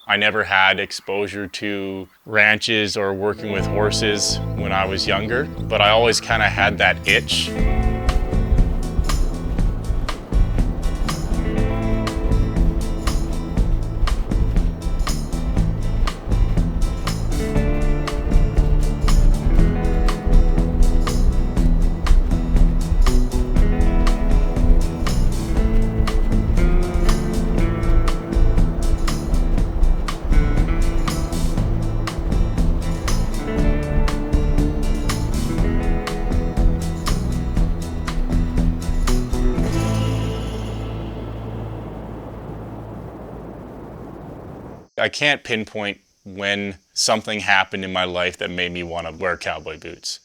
I never had exposure to ranches or working with horses when I was younger, but I always kind of had that itch. I can't pinpoint when something happened in my life that made me want to wear cowboy boots.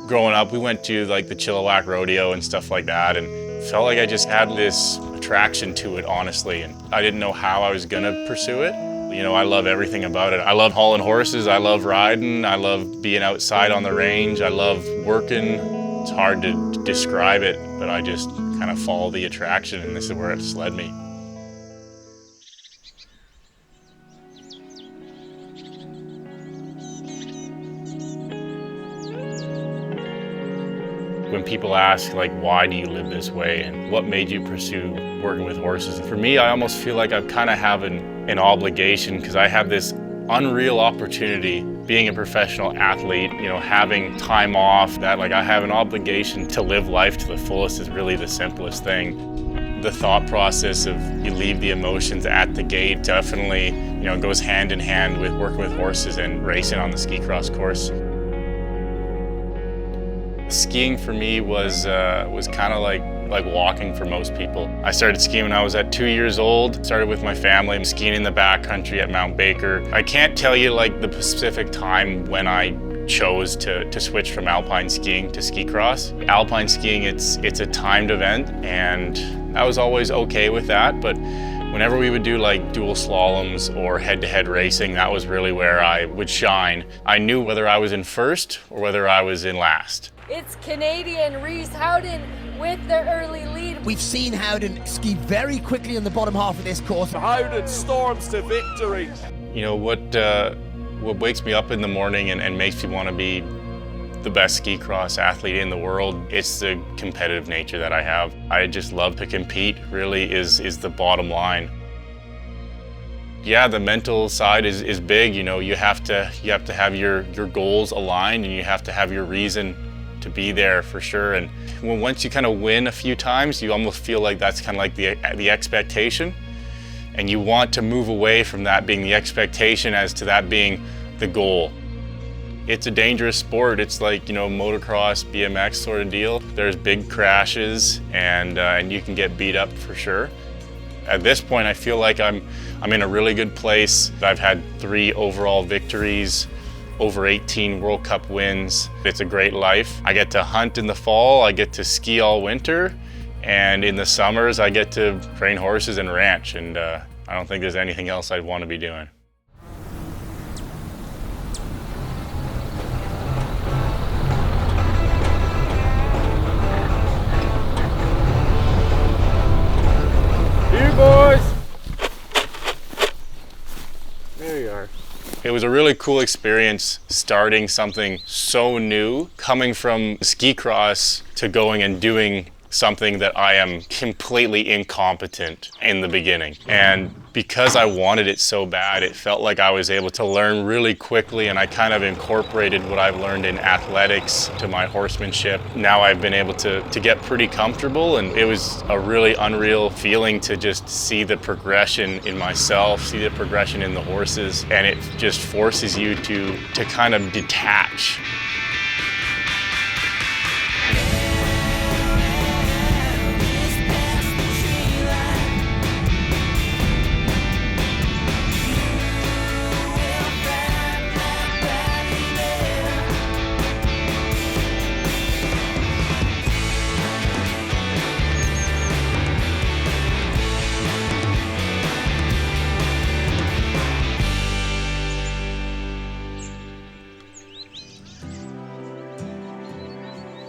Growing up, we went to like the Chilliwack Rodeo and stuff like that, and felt like I just had this attraction to it, honestly, and I didn't know how I was gonna pursue it. You know, I love everything about it. I love hauling horses, I love riding, I love being outside on the range, I love working. It's hard to describe it, but I just kind of follow the attraction, and this is where it's led me. When people ask, like, why do you live this way and what made you pursue working with horses? For me, I almost feel like I'm kind of having an obligation because I have this unreal opportunity being a professional athlete, you know, having time off, that like I have an obligation to live life to the fullest is really the simplest thing. The thought process of you leave the emotions at the gate definitely, you know, goes hand in hand with working with horses and racing on the ski cross course. Skiing for me was kind of like walking for most people. I started skiing when I was at 2 years old. Started with my family. I'm skiing in the backcountry at Mount Baker. I can't tell you like the specific time when I chose to switch from alpine skiing to ski cross. Alpine skiing, it's a timed event, and I was always okay with that, but whenever we would do like dual slaloms or head-to-head racing, that was really where I would shine. I knew whether I was in first or whether I was in last. It's Canadian Reece Howden with the early lead. We've seen Howden ski very quickly in the bottom half of this course. Howden storms to victory. You know, what wakes me up in the morning and makes me want to be the best ski cross athlete in the world, it's the competitive nature that I have. I just love to compete, really is the bottom line. Yeah, the mental side is big. You know, you have to have your goals aligned, and you have to have your reason to be there for sure. And once you kind of win a few times, you almost feel like that's kind of like the expectation, and you want to move away from that being the expectation as to that being the goal. It's a dangerous sport. It's like, you know, motocross, BMX sort of deal. There's big crashes, and you can get beat up for sure. At this point, I feel like I'm in a really good place. I've had 3 overall victories, over 18 World Cup wins. It's a great life. I get to hunt in the fall, I get to ski all winter, and in the summers I get to train horses and ranch, and I don't think there's anything else I'd want to be doing. You boys! There you are. It was a really cool experience starting something so new, coming from ski cross to going and doing something that I am completely incompetent in the beginning. And because I wanted it so bad, it felt like I was able to learn really quickly, and I kind of incorporated what I've learned in athletics to my horsemanship. Now I've been able to get pretty comfortable, and it was a really unreal feeling to just see the progression in myself, see the progression in the horses, and it just forces you to kind of detach.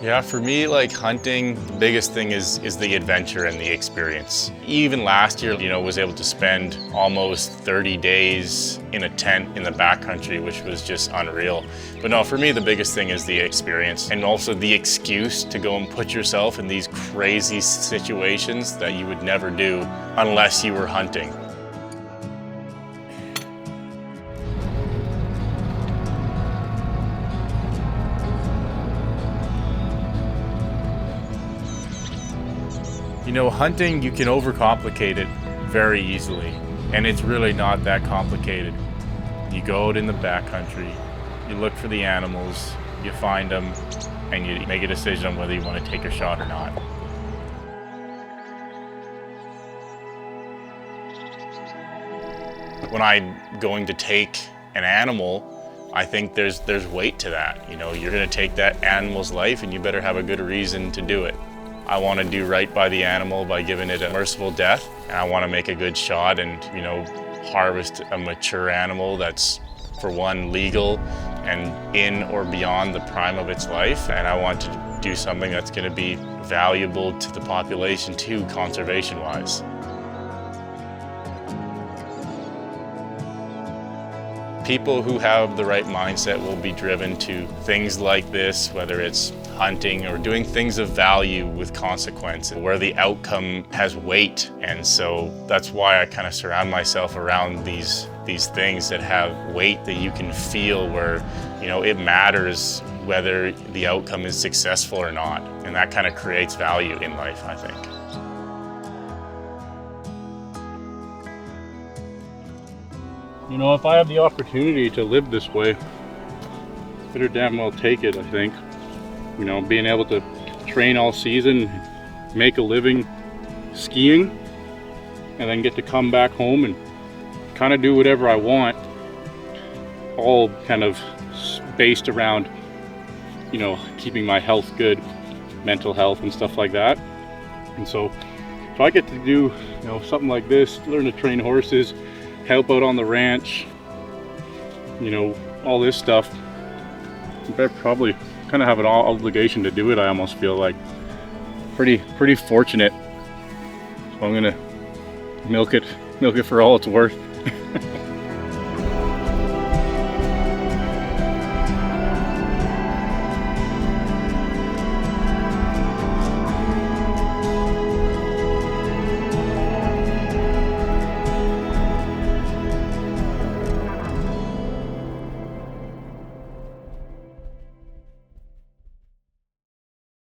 Yeah, for me, like hunting, the biggest thing is the adventure and the experience. Even last year, was able to spend almost 30 days in a tent in the backcountry, which was just unreal. But no, for me, the biggest thing is the experience and also the excuse to go and put yourself in these crazy situations that you would never do unless you were hunting. Hunting, you can overcomplicate it very easily, and it's really not that complicated. You go out in the backcountry, you look for the animals, you find them, and you make a decision on whether you want to take a shot or not. When I'm going to take an animal, I think there's weight to that. You're going to take that animal's life, and you better have a good reason to do it. I want to do right by the animal by giving it a merciful death, and I want to make a good shot and, harvest a mature animal that's, for one, legal and in or beyond the prime of its life, and I want to do something that's going to be valuable to the population too, conservation-wise. People who have the right mindset will be driven to things like this, whether it's hunting or doing things of value with consequence, where the outcome has weight. And so that's why I kind of surround myself around these things that have weight that you can feel, where it matters whether the outcome is successful or not. And that kind of creates value in life, I think. If I have the opportunity to live this way, better damn well take it, I think. Being able to train all season, make a living skiing, and then get to come back home and kind of do whatever I want, all kind of based around, keeping my health good, mental health and stuff like that. And so if I get to do, something like this, learn to train horses, help out on the ranch, all this stuff, I probably kind of have an obligation to do it. I almost feel like pretty fortunate. So I'm gonna milk it for all it's worth.